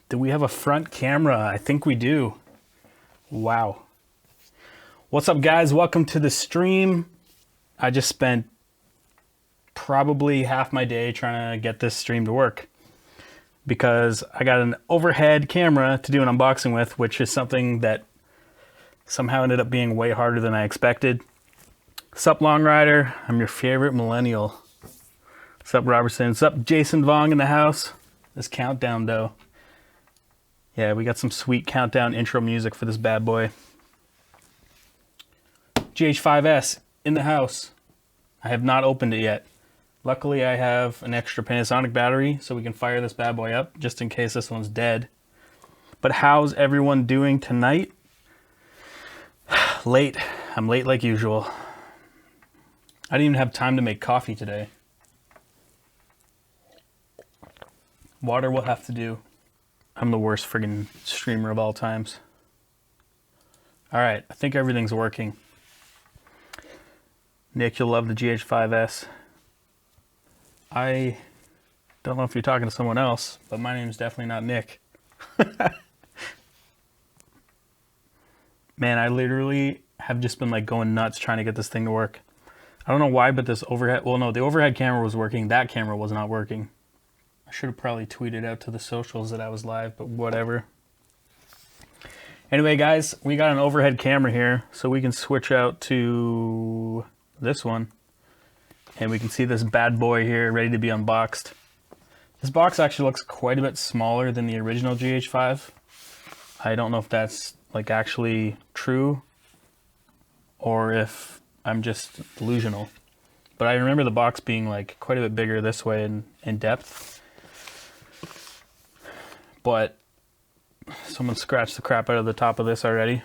Do we have a front camera? I think we do. Wow. What's up, guys? Welcome to the stream. I just spent probably half my day trying to get this stream to work because I got an overhead camera to do an unboxing with, which is something that somehow ended up being way harder than I expected. Sup, Long Rider? I'm your favorite millennial. Sup, Robertson? Sup, Jason Vong in the house? This countdown, though. Yeah, we got some sweet countdown intro music for this bad boy. GH5s in the house. I have not opened it yet. Luckily, I have an extra Panasonic battery, so we can fire this bad boy up, just in case this one's dead. But how's everyone doing tonight? Late. I'm late like usual. I didn't even have time to make coffee today. Water will have to do. I'm the worst friggin' streamer of all times. Alright, I think everything's working. Nick, you'll love the GH5s. I don't know if you're talking to someone else, but my name's definitely not Nick. Man, I literally have just been like going nuts trying to get this thing to work. I don't know why, but this overhead, well no, the overhead camera was working, that camera was not working. I should have probably tweeted out to the socials that I was live, but whatever. Anyway, guys, we got an overhead camera here, so we can switch out to this one. And we can see this bad boy here ready to be unboxed. This box actually looks quite a bit smaller than the original GH5. I don't know if that's like actually true or if I'm just delusional. But I remember the box being like quite a bit bigger this way in depth. But someone scratched the crap out of the top of this already.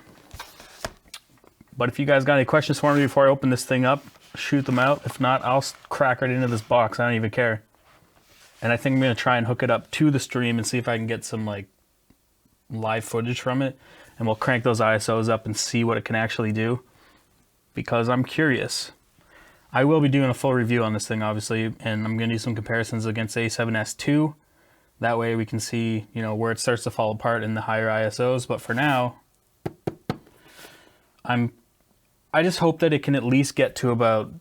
But if you guys got any questions for me before I open this thing up, shoot them out. If not, I'll crack right into this box. I don't even care. And I think I'm going to try and hook it up to the stream and see if I can get some like live footage from it. And we'll crank those ISOs up and see what it can actually do. Because I'm curious. I will be doing a full review on this thing, obviously. And I'm going to do some comparisons against A7S II. That way we can see, you know, where it starts to fall apart in the higher ISOs. But for now, I just hope that it can at least get to about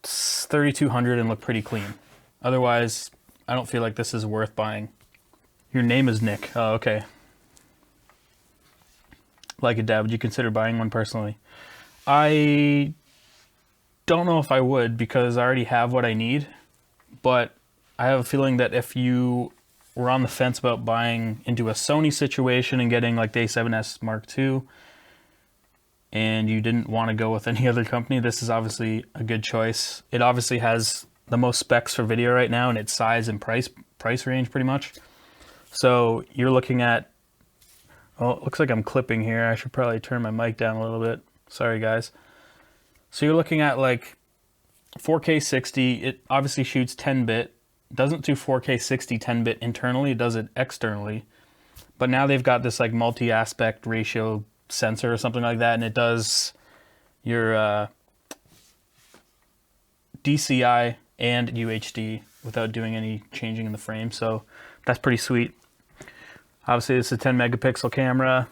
3200 and look pretty clean. Otherwise, I don't feel like this is worth buying. Your name is Nick. Oh, okay. Like it, Dad, would you consider buying one personally? I don't know if I would because I already have what I need. But I have a feeling that if you were on the fence about buying into a Sony situation and getting like the A7S Mark II, and you didn't want to go with any other company, this is obviously a good choice. It obviously has the most specs for video right now in its size and price range pretty much. So you're looking at, oh, it looks like I'm clipping here. I should probably turn my mic down a little bit. Sorry, guys. So you're looking at like 4K 60. It obviously shoots 10-bit. Doesn't do 4K 60 10-bit internally, it does it externally. But now they've got this like multi-aspect ratio sensor or something like that, and it does your DCI and UHD without doing any changing in the frame, so that's pretty sweet. Obviously it's a 10 megapixel camera,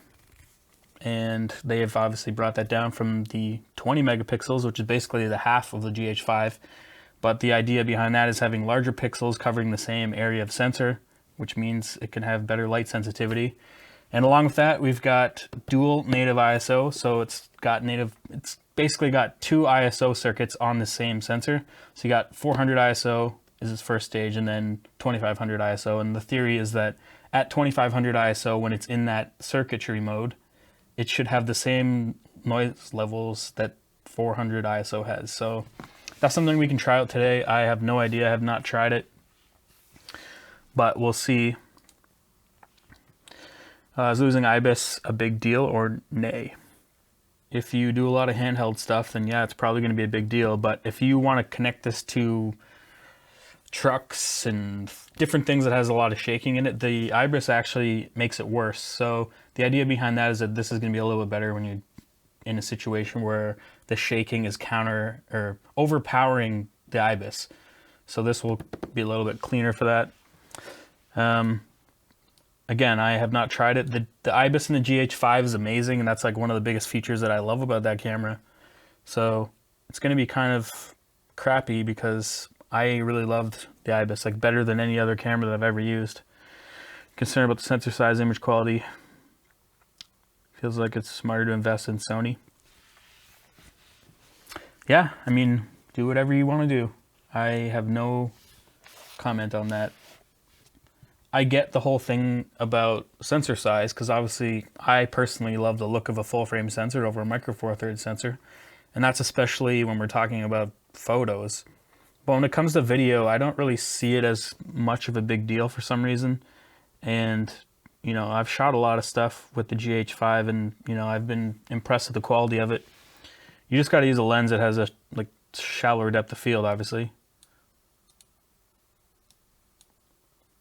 and they have obviously brought that down from the 20 megapixels, which is basically the half of the GH5. But the idea behind that is having larger pixels covering the same area of sensor, which means it can have better light sensitivity. And along with that, we've got dual native ISO. So it's basically got two ISO circuits on the same sensor. So you got 400 ISO is its first stage, and then 2500 ISO. And the theory is that at 2500 ISO, when it's in that circuitry mode, it should have the same noise levels that 400 ISO has. So that's something we can try out today. I have no idea. I have not tried it. But we'll see. Is losing IBIS a big deal or nay? If you do a lot of handheld stuff, then yeah, it's probably going to be a big deal. But if you want to connect this to trucks and different things that has a lot of shaking in it, the IBIS actually makes it worse. So the idea behind that is that this is going to be a little bit better when you're in a situation where the shaking is counter or overpowering the IBIS. So this will be a little bit cleaner for that. again, I have not tried it. The IBIS and the GH5 is amazing, and that's like one of the biggest features that I love about that camera. So it's going to be kind of crappy because I really loved the IBIS, like better than any other camera that I've ever used. Concerned about the sensor size, image quality. Feels like it's smarter to invest in Sony. Yeah, I mean, do whatever you want to do. I have no comment on that. I get the whole thing about sensor size because obviously I personally love the look of a full frame sensor over a micro four thirds sensor. And that's especially when we're talking about photos. But when it comes to video, I don't really see it as much of a big deal for some reason. And, you know, I've shot a lot of stuff with the GH5 and, you know, I've been impressed with the quality of it. You just got to use a lens that has a like shallower depth of field, obviously.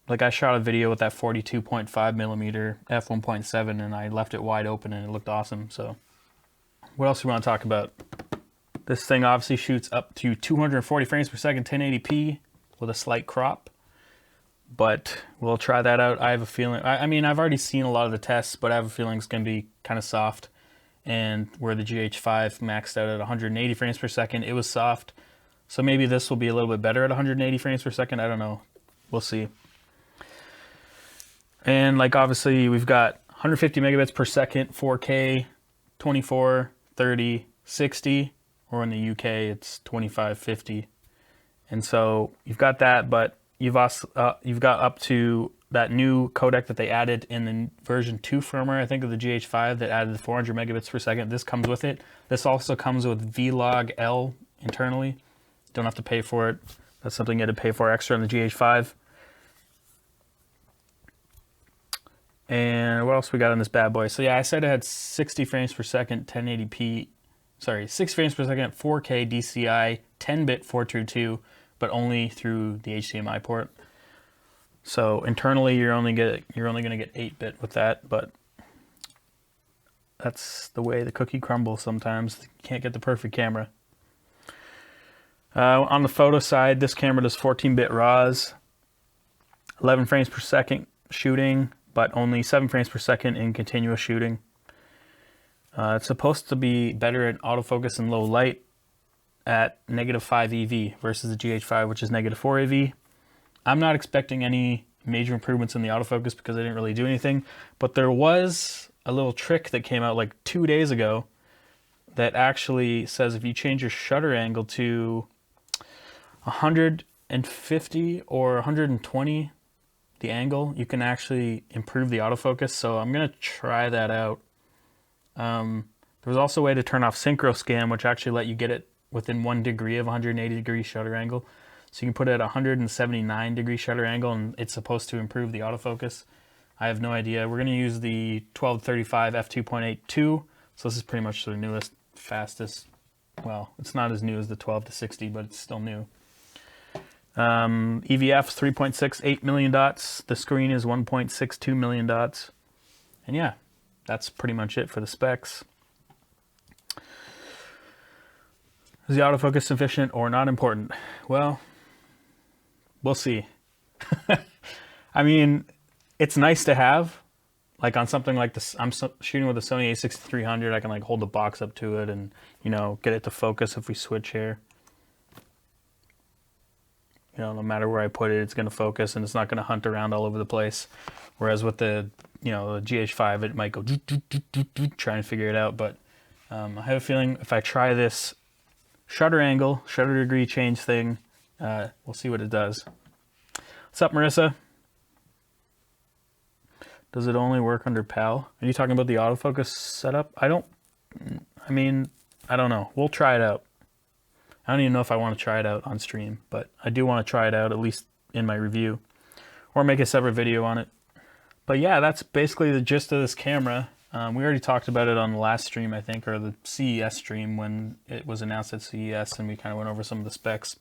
Like I shot a video with that 42.5 millimeter f1.7 and I left it wide open and it looked awesome. So what else do we want to talk about? This thing obviously shoots up to 240 frames per second, 1080p with a slight crop. But we'll try that out. I have a feeling, I mean, I've already seen a lot of the tests, but I have a feeling it's going to be kind of soft. And where the GH5 maxed out at 180 frames per second, it was soft. So maybe this will be a little bit better at 180 frames per second. I don't know. We'll see. And like obviously we've got 150 megabits per second, 4K, 24, 30, 60, or in the UK it's 25, 50. And so you've got that, but you've also you've got up to that new codec that they added in the version 2 firmware, I think, of the GH5 that added the 400 megabits per second. This comes with it. This also comes with Vlog L internally. Don't have to pay for it. That's something you had to pay for extra on the GH5. And what else we got on this bad boy? So yeah, I said it had 60 frames per second, 1080p, sorry, 6 frames per second, 4K DCI, 10-bit 422, but only through the HDMI port. So internally, you're only going to get 8-bit with that, but that's the way the cookie crumbles sometimes. You can't get the perfect camera. On the photo side, this camera does 14-bit RAWs, 11 frames per second shooting, but only 7 frames per second in continuous shooting. It's supposed to be better at autofocus in low light at -5 EV versus the GH5, which is -4 EV. I'm not expecting any major improvements in the autofocus because I didn't really do anything, but there was a little trick that came out like 2 days ago that actually says if you change your shutter angle to 150 or 120 the angle, you can actually improve the autofocus. So I'm going to try that out. There was also a way to turn off synchro scan, which actually let you get it within 1 degree of 180 degree shutter angle. So you can put it at 179 degree shutter angle and it's supposed to improve the autofocus. I have no idea. We're going to use the 1235 f2.82. So this is pretty much the newest, fastest. Well, it's not as new as the 12 to 60, but it's still new. EVF's 3.68 million dots. The screen is 1.62 million dots. And yeah, that's pretty much it for the specs. Is the autofocus sufficient or not important? Well, we'll see. I mean, it's nice to have. Like on something like this, I'm shooting with a Sony a6300. I can like hold the box up to it and, you know, get it to focus if we switch here. You know, no matter where I put it, it's going to focus and it's not going to hunt around all over the place. Whereas with the, you know, the GH5, it might go try and figure it out. But I have a feeling if I try this shutter angle, shutter degree change thing, we'll see what it does. What's up, Marissa? Does it only work under PAL? Are you talking about the autofocus setup? I don't know. We'll try it out. I don't even know if I want to try it out on stream, but I do want to try it out, at least in my review, or make a separate video on it. But yeah, that's basically the gist of this camera. We already talked about it on the last stream, I think, or the CES stream when it was announced at CES, and we kind of went over some of the specs.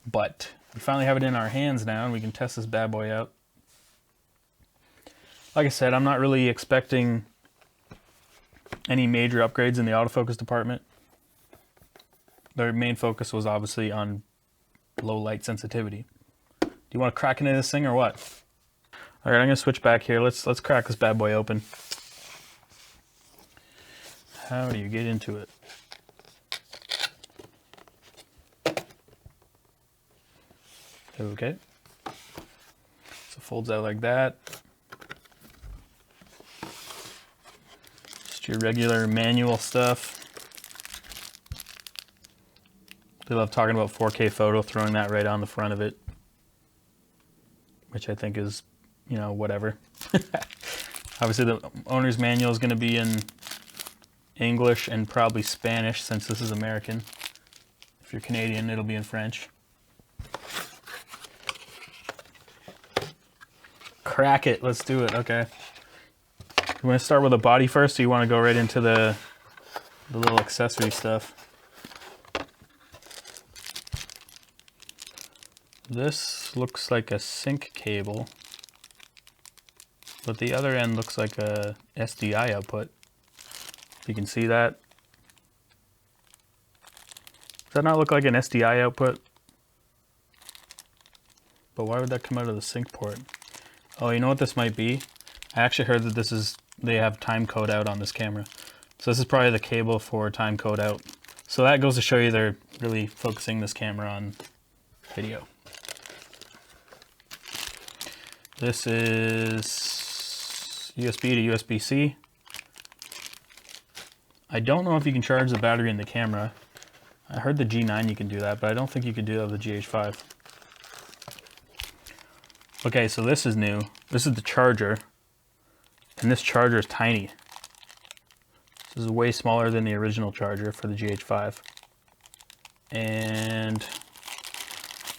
But we finally have it in our hands now, and we can test this bad boy out. Like I said, I'm not really expecting any major upgrades in the autofocus department. Their main focus was obviously on low light sensitivity. Do you want to crack into this thing or what? All right, I'm gonna switch back here. Let's crack this bad boy open. How do you get into it? Okay. So it folds out like that. Just your regular manual stuff. They love talking about 4K photo, throwing that right on the front of it, which I think is, you know, whatever. Obviously the owner's manual is going to be in English and probably Spanish since this is American. If you're Canadian, it'll be in French. Crack it, let's do it. Okay. You want to start with the body first, or you want to go right into the little accessory stuff? This looks like a sync cable, but the other end looks like a SDI output. You can see that. Does that not look like an SDI output? But why would that come out of the sync port? Oh, you know what this might be? I actually heard that they have time code out on this camera. So this is probably the cable for time code out. So that goes to show you they're really focusing this camera on video. This is USB to USB-C. I don't know if you can charge the battery in the camera. I heard the G9 you can do that, but I don't think you can do that with the GH5. Okay, so this is new. This is the charger, and this charger is tiny. This is way smaller than the original charger for the GH5. And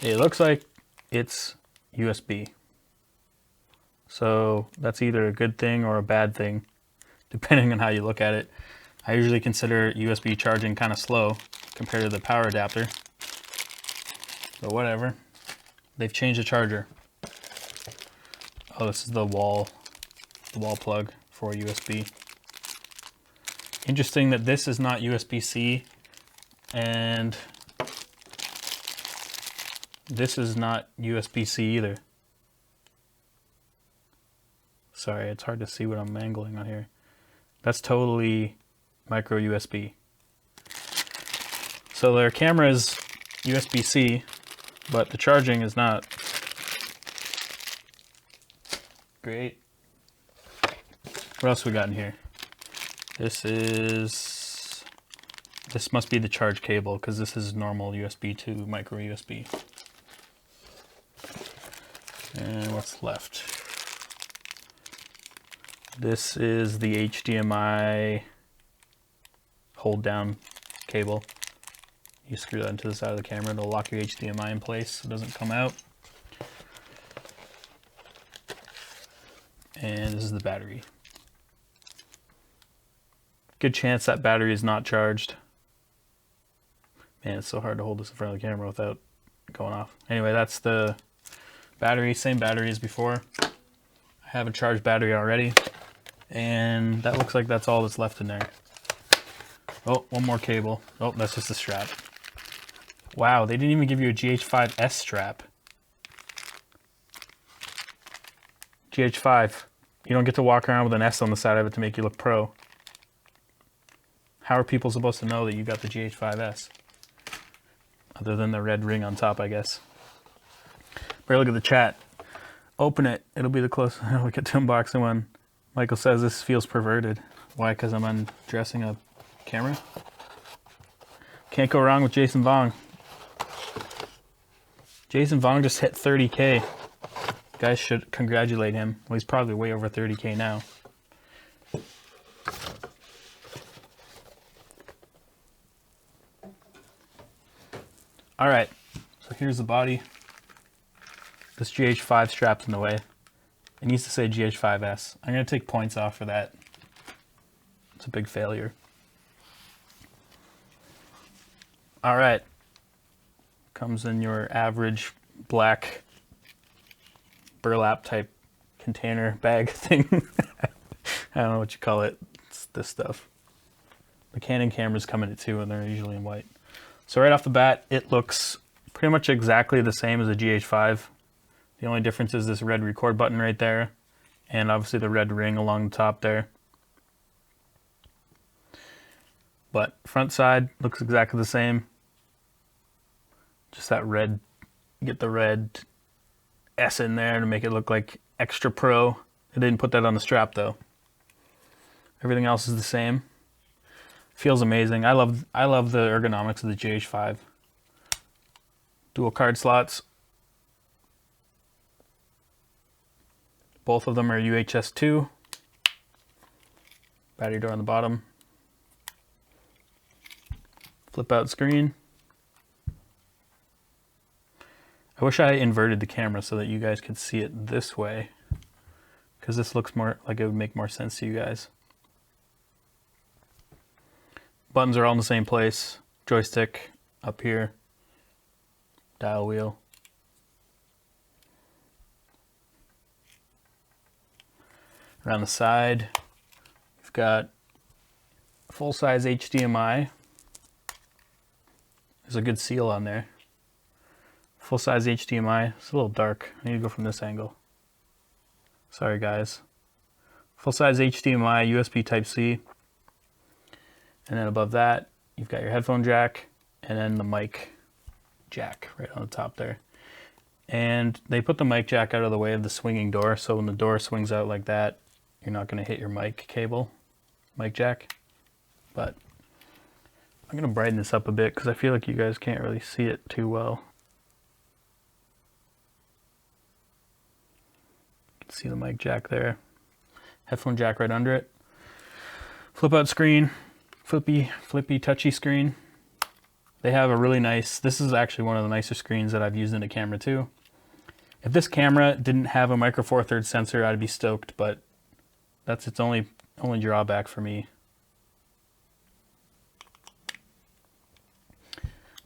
it looks like it's USB. So that's either a good thing or a bad thing, depending on how you look at it. I usually consider USB charging kind of slow compared to the power adapter. But whatever. They've changed the charger. Oh, this is the wall plug for USB. Interesting that this is not USB-C and this is not USB-C either. Sorry, it's hard to see what I'm angling on here. That's totally micro USB. So their camera is USB-C, but the charging is not. Great. What else we got in here? This must be the charge cable because this is normal USB to micro USB. And what's left? This is the HDMI hold down cable. You screw that into the side of the camera, it'll lock your HDMI in place so it doesn't come out. And this is the battery. Good chance that battery is not charged. Man, it's so hard to hold this in front of the camera without going off. Anyway, that's the battery, same battery as before. I have a charged battery already. And that looks like that's all that's left in there. Oh, one more cable. Oh, that's just a strap. Wow, they didn't even give you a GH5s strap. GH5. You don't get to walk around with an S on the side of it to make you look pro. How are people supposed to know that you got the GH5s? Other than the red ring on top, I guess. But look at the chat. Open it. It'll be the closest we get to unboxing one. Michael says this feels perverted. Why? Because I'm undressing a camera? Can't go wrong with Jason Vong. Jason Vong just hit 30K. Guys should congratulate him. Well, he's probably way over 30K now. All right, so here's the body. This GH5 strap's in the way. It needs to say GH5s. I'm going to take points off for that. It's a big failure. All right. Comes in your average black burlap type container bag thing. I don't know what you call it. It's this stuff. The Canon cameras come in it too, and they're usually in white. So right off the bat, it looks pretty much exactly the same as a GH5. The only difference is this red record button right there, and obviously the red ring along the top there. But front side looks exactly the same. Just that red, get the red S in there to make it look like extra pro. I didn't put that on the strap though. Everything else is the same. Feels amazing. I love the ergonomics of the GH5. Dual card slots. Both of them are UHS 2. Battery door on the bottom. Flip out screen. I wish I inverted the camera so that you guys could see it this way, because this looks more like it would make more sense to you guys. Buttons are all in the same place. Joystick up here. Dial wheel. Around the side, we've got full-size HDMI. There's a good seal on there. Full-size HDMI. It's a little dark. I need to go from this angle. Sorry, guys. Full-size HDMI, USB Type-C. And then above that, you've got your headphone jack, and then the mic jack right on the top there. And they put the mic jack out of the way of the swinging door, so when the door swings out like that, you're not going to hit your mic cable, mic jack. But I'm going to brighten this up a bit because I feel like you guys can't really see it too well. You can see the mic jack there. Headphone jack right under it. Flip out screen, flippy touchy screen. They have a really nice, this is actually one of the nicer screens that I've used in a camera too. If this camera didn't have a micro four thirds sensor, I'd be stoked, but that's its only drawback for me.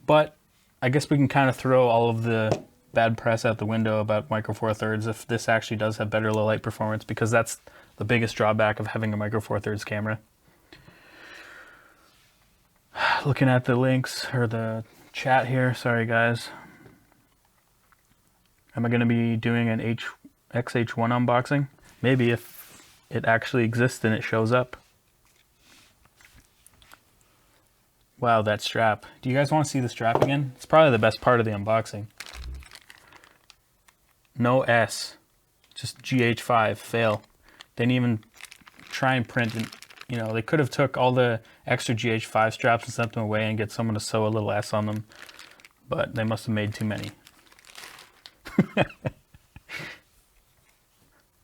But I guess we can kind of throw all of the bad press out the window about micro four thirds if this actually does have better low light performance, because that's the biggest drawback of having a micro four thirds camera. Looking at the links or the chat here, sorry guys. Am I going to be doing an XH1 unboxing? Maybe, if it actually exists and it shows up. Wow, that strap. Do you guys want to see the strap again? It's probably the best part of the unboxing. No S, just GH5, fail. Didn't even try and print it. You know, they could have took all the extra GH5 straps and sent them away and get someone to sew a little S on them, but they must have made too many.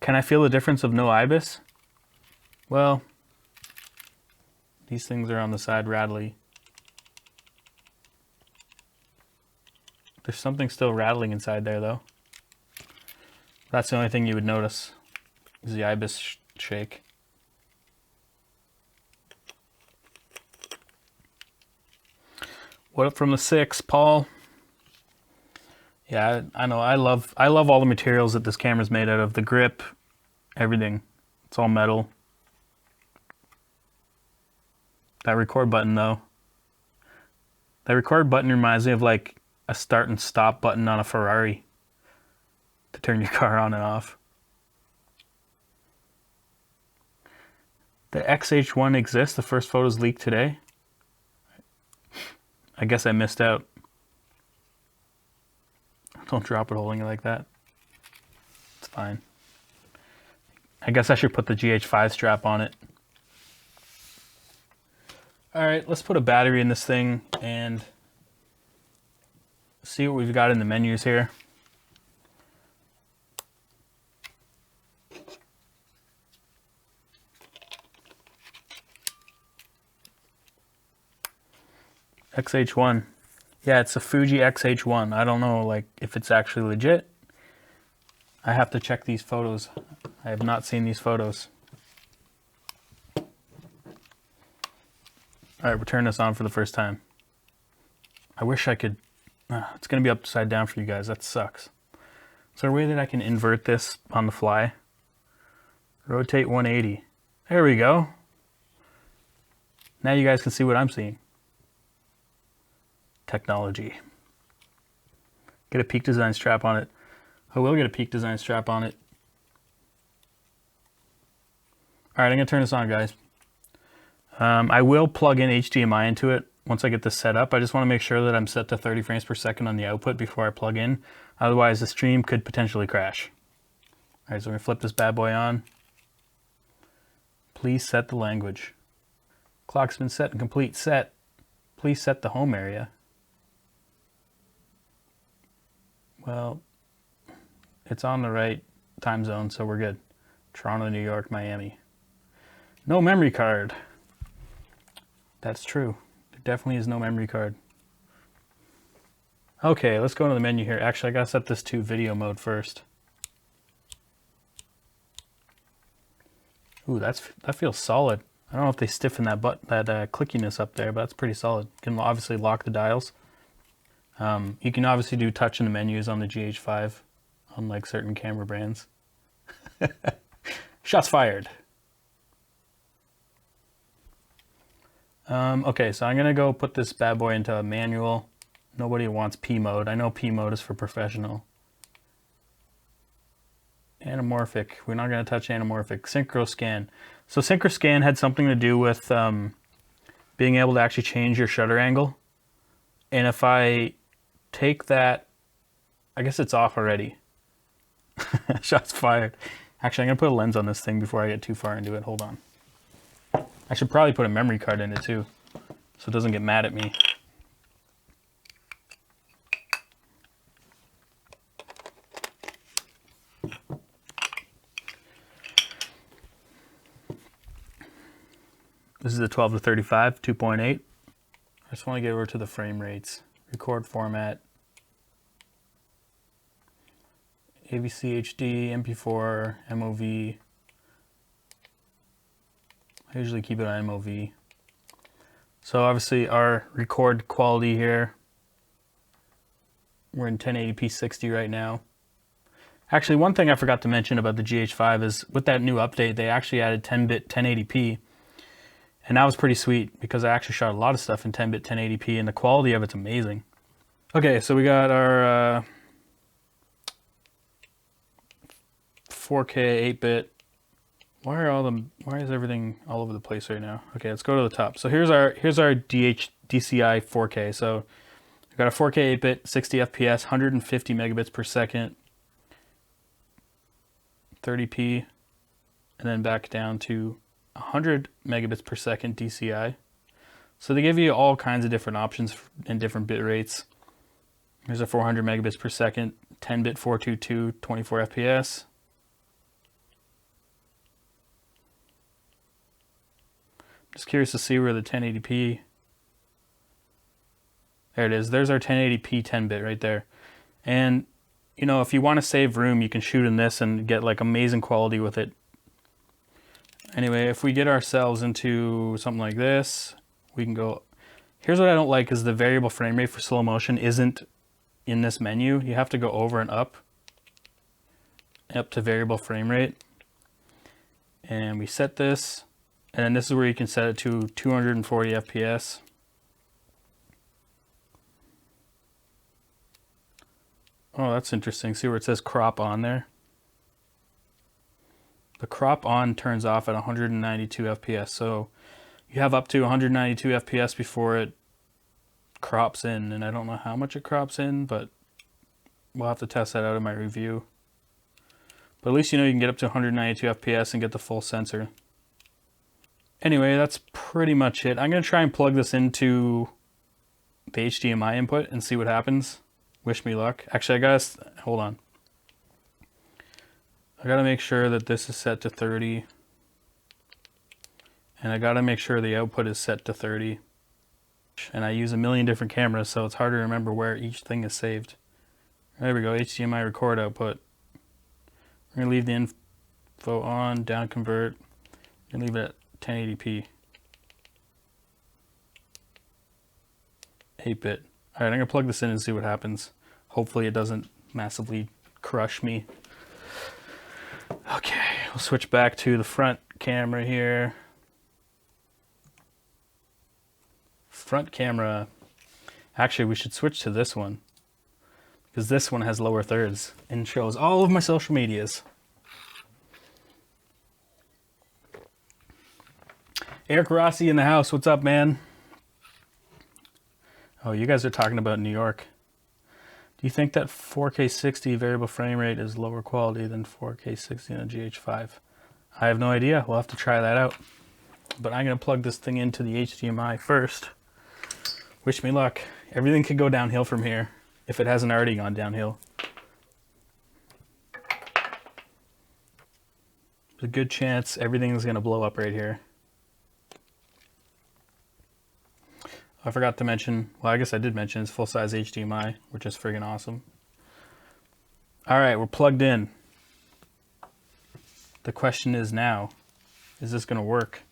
Can I feel the difference of no IBIS? Well, these things are on the side rattly. There's something still rattling inside there though. That's the only thing you would notice, is the IBIS shake. What up from the 6, Paul? Yeah, I know. I love all the materials that this camera's made out of. The grip, everything. It's all metal. That record button though. That record button reminds me of like a start and stop button on a Ferrari to turn your car on and off. The XH1 exists. The first photos leaked today. I guess I missed out. Don't drop it holding it like that. It's fine. I guess I should put the GH5 strap on it. Alright, let's put a battery in this thing and see what we've got in the menus here. XH1. Yeah, it's a Fuji XH1. I don't know like if it's actually legit. I have to check these photos. I have not seen these photos. Alright, we're turning this on for the first time. I wish I could... it's going to be upside down for you guys. That sucks. Is there a way that I can invert this on the fly? Rotate 180. There we go. Now you guys can see what I'm seeing. Technology. Get a Peak Design strap on it. I will get a Peak Design strap on it. Alright, I'm going to turn this on, guys. I will plug in HDMI into it once I get this set up. I just want to make sure that I'm set to 30 frames per second on the output before I plug in. Otherwise, the stream could potentially crash. Alright, so we're going to flip this bad boy on. Please set the language. Clock's been set and complete. Set. Please set the home area. Well, it's on the right time zone, so we're good. Toronto, New York, Miami. No memory card. That's true. There definitely is no memory card. Okay, let's go into the menu here. Actually, I gotta set this to video mode first. Ooh, that feels solid. I don't know if they stiffen that clickiness up there, but that's pretty solid. You can obviously lock the dials. You can obviously do touch in the menus on the GH5, unlike certain camera brands. Shots fired. Okay, so I'm gonna go put this bad boy into a manual. Nobody wants P mode. I know P mode is for professional. Anamorphic. We're not gonna touch anamorphic. Synchro scan. So synchro scan had something to do with being able to actually change your shutter angle. And if I take that, I guess it's off already. Shots fired. Actually, I'm gonna put a lens on this thing before I get too far into it. Hold on. I should probably put a memory card in it too, so it doesn't get mad at me. This is the 12 to 35, 2.8. I just want to get over to the frame rates. Record format. AVC HD, MP4, MOV. I usually keep it on MOV. So obviously our record quality here, we're in 1080p 60 right now. Actually, one thing I forgot to mention about the GH5 is with that new update, they actually added 10-bit 1080p. And that was pretty sweet because I actually shot a lot of stuff in 10-bit 1080p and the quality of it's amazing. Okay, so we got our 4K 8-bit. Why is everything all over the place right now? Okay, let's go to the top. So here's our DCI 4K. So we've got a 4K 8-bit, 60 FPS, 150 megabits per second, 30p, and then back down to 100 megabits per second DCI. So they give you all kinds of different options and different bit rates. Here's a 400 megabits per second, 10-bit 422, 24 FPS. Just curious to see where the 1080p, there it is. There's our 1080p 10-bit right there. And you know, if you want to save room, you can shoot in this and get like amazing quality with it. Anyway, if we get ourselves into something like this, we can go. Here's what I don't like is the variable frame rate for slow motion isn't in this menu. You have to go over and up to variable frame rate. And we set this. And then this is where you can set it to 240 FPS. Oh, that's interesting. See where it says crop on there? The crop on turns off at 192 FPS. So you have up to 192 FPS before it crops in. And I don't know how much it crops in, but we'll have to test that out in my review. But at least you know you can get up to 192 FPS and get the full sensor. Anyway, that's pretty much it. I'm going to try and plug this into the HDMI input and see what happens. Wish me luck. Actually, hold on. I got to make sure that this is set to 30. And I got to make sure the output is set to 30. And I use a million different cameras, so it's hard to remember where each thing is saved. There we go, HDMI record output. We're going to leave the info on, down convert, and leave it at 1080p. 8-bit. Alright, I'm going to plug this in and see what happens. Hopefully it doesn't massively crush me. Okay, we'll switch back to the front camera here. Front camera. Actually, we should switch to this one because this one has lower thirds and shows all of my social medias. Eric Rossi in the house. What's up, man? Oh, you guys are talking about New York. Do you think that 4K 60 variable frame rate is lower quality than 4K 60 in a GH5? I have no idea. We'll have to try that out. But I'm going to plug this thing into the HDMI first. Wish me luck. Everything could go downhill from here if it hasn't already gone downhill. There's a good chance everything's going to blow up right here. I forgot to mention, well, I guess I did mention it's full-size HDMI, which is friggin' awesome. All right, we're plugged in. The question is now, is this gonna work?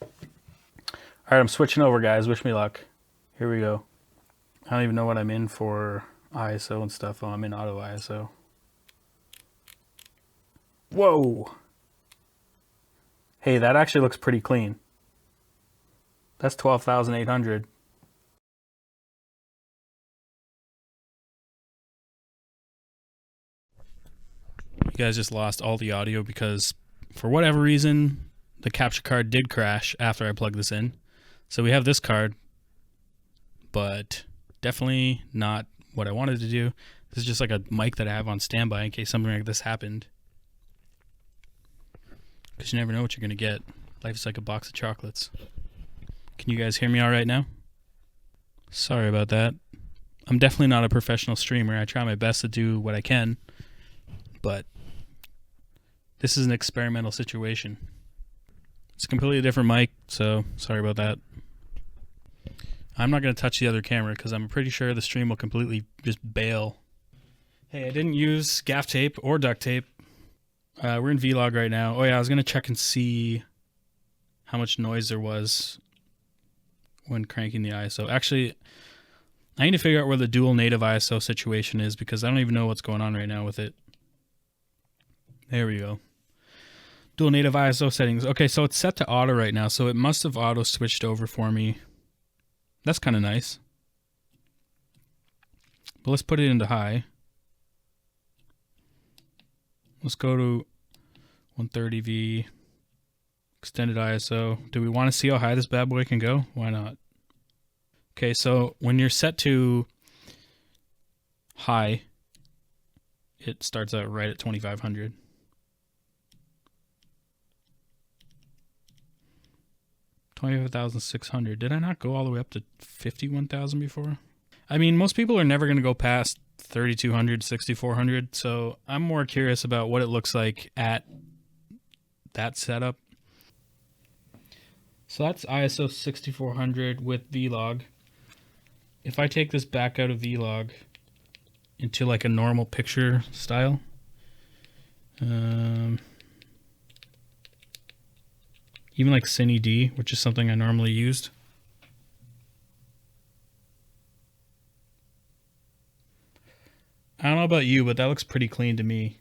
All right, I'm switching over, guys. Wish me luck. Here we go. I don't even know what I'm in for ISO and stuff. Oh, I'm in auto ISO. Whoa. Hey, that actually looks pretty clean. That's 12,800. You guys just lost all the audio because for whatever reason the capture card did crash after I plugged this in. So we have this card, but definitely not what I wanted to do. This is just like a mic that I have on standby in case something like this happened, because you never know what you're gonna get. Life's like a box of chocolates. Can you guys hear me all right now? Sorry about that. I'm definitely not a professional streamer. I try my best to do what I can, but this is an experimental situation. It's a completely different mic, so sorry about that. I'm not going to touch the other camera because I'm pretty sure the stream will completely just bail. Hey, I didn't use gaff tape or duct tape. We're in vlog right now. Oh yeah, I was going to check and see how much noise there was when cranking the ISO. Actually, I need to figure out where the dual native ISO situation is because I don't even know what's going on right now with it. There we go. Dual native ISO settings. Okay, so it's set to auto right now, so it must have auto switched over for me. That's kind of nice. But let's put it into high. Let's go to 130V, extended ISO. Do we want to see how high this bad boy can go? Why not? Okay, so when you're set to high, it starts out right at 2500. 25,600. Did I not go all the way up to 51,000 before? I mean, most people are never going to go past 3,200, 6,400, so I'm more curious about what it looks like at that setup. So that's ISO 6400 with Vlog. If I take this back out of Vlog into like a normal picture style, even like Cine D, which is something I normally used. I don't know about you, but that looks pretty clean to me.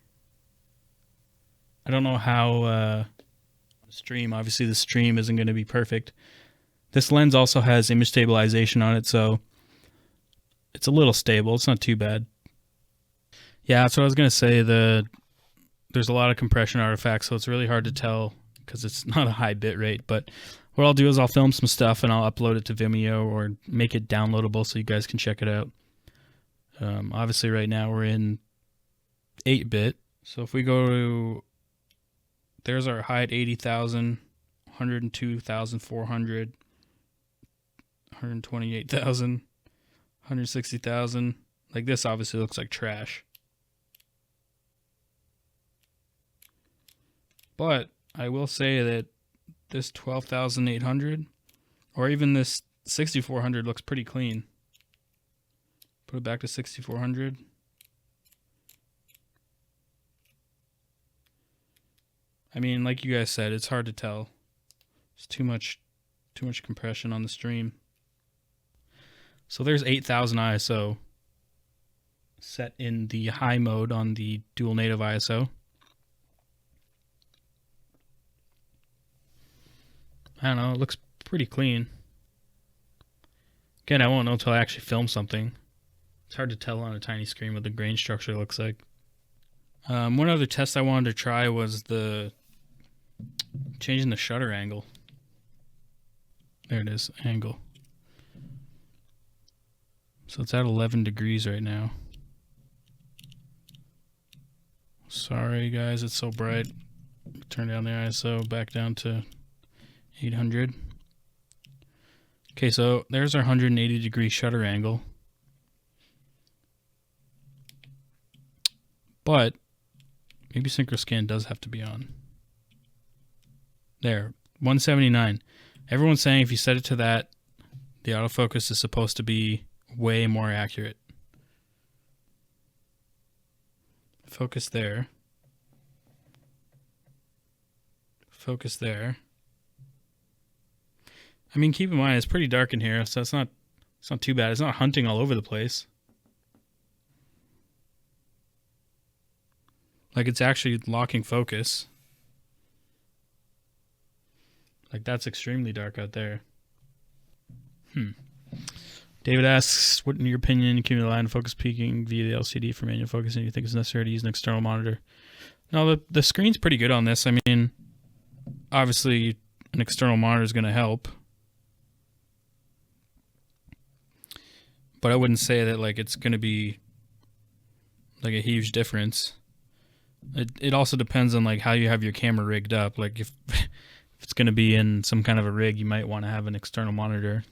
I don't know how stream, obviously the stream isn't going to be perfect. This lens also has image stabilization on it, so it's a little stable. It's not too bad. Yeah, that's what I was going to say. There's a lot of compression artifacts, so it's really hard to tell because it's not a high bit rate. But what I'll do is I'll film some stuff and I'll upload it to Vimeo or make it downloadable so you guys can check it out. Obviously right now we're in 8-bit. So if we go to, there's our high at 80,000, 102,400, 128,000, 160,000. Like this obviously looks like trash. But I will say that this 12,800 or even this 6,400 looks pretty clean. Put it back to 6,400. I mean, like you guys said, it's hard to tell. There's too much compression on the stream. So there's 8,000 ISO set in the high mode on the dual native ISO. I don't know, it looks pretty clean. Again, I won't know until I actually film something. It's hard to tell on a tiny screen what the grain structure looks like. One other test I wanted to try was the changing the shutter angle. There it is, angle. So it's at 11 degrees right now. Sorry guys, it's so bright. Turn down the ISO back down to 800. Okay, so there's our 180 degree shutter angle. But maybe SynchroScan does have to be on. There, 179. Everyone's saying if you set it to that, the autofocus is supposed to be way more accurate. Focus there. Focus there. I mean, keep in mind it's pretty dark in here, so it's not too bad. It's not hunting all over the place. Like, it's actually locking focus. Like, that's extremely dark out there. David asks, what in your opinion can you rely on focus peaking via the LCD for manual focusing? Do you think it's necessary to use an external monitor? No, the screen's pretty good on this. I mean, obviously an external monitor is going to help. But I wouldn't say that like it's going to be like a huge difference. It also depends on like how you have your camera rigged up. Like if it's going to be in some kind of a rig, you might want to have an external monitor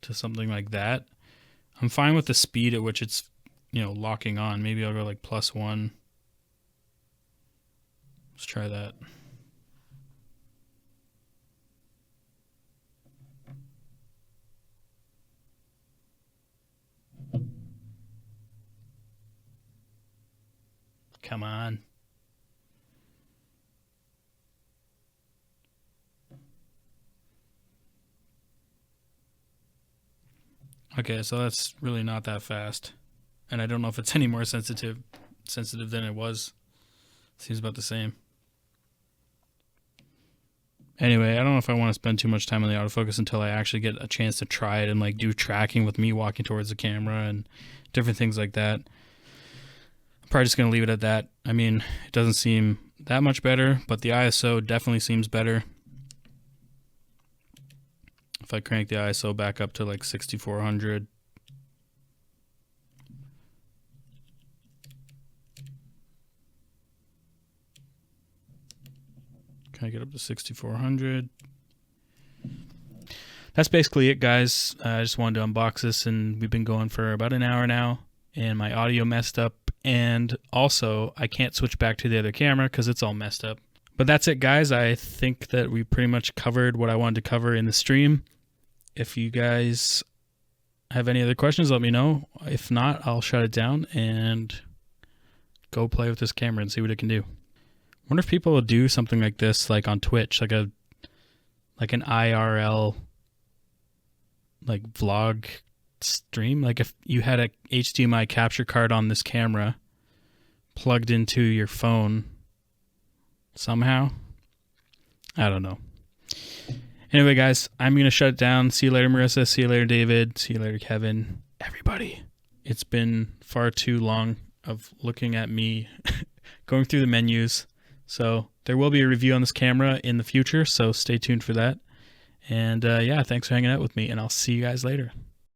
to something like that. I'm fine with the speed at which it's, you know, locking on. Maybe I'll go like +1. Let's try that. Come on. Okay, so that's really not that fast. And I don't know if it's any more sensitive than it was. Seems about the same. Anyway, I don't know if I want to spend too much time on the autofocus until I actually get a chance to try it and like do tracking with me walking towards the camera and different things like that. I'm probably just going to leave it at that. I mean, it doesn't seem that much better, but the ISO definitely seems better. If I crank the ISO back up to like 6400. Can I get up to 6400? That's basically it, guys. I just wanted to unbox this, and we've been going for about an hour now, and my audio messed up, and also I can't switch back to the other camera because it's all messed up. But that's it, guys. I think that we pretty much covered what I wanted to cover in the stream. If you guys have any other questions, let me know. If not, I'll shut it down and go play with this camera and see what it can do. I wonder if people will do something like this, like on Twitch, like an IRL, like vlog stream. Like if you had a HDMI capture card on this camera plugged into your phone somehow. I don't know. Anyway, guys, I'm going to shut it down. See you later, Marissa. See you later, David. See you later, Kevin. Everybody. It's been far too long of looking at me going through the menus. So there will be a review on this camera in the future, so stay tuned for that. And yeah, thanks for hanging out with me, and I'll see you guys later.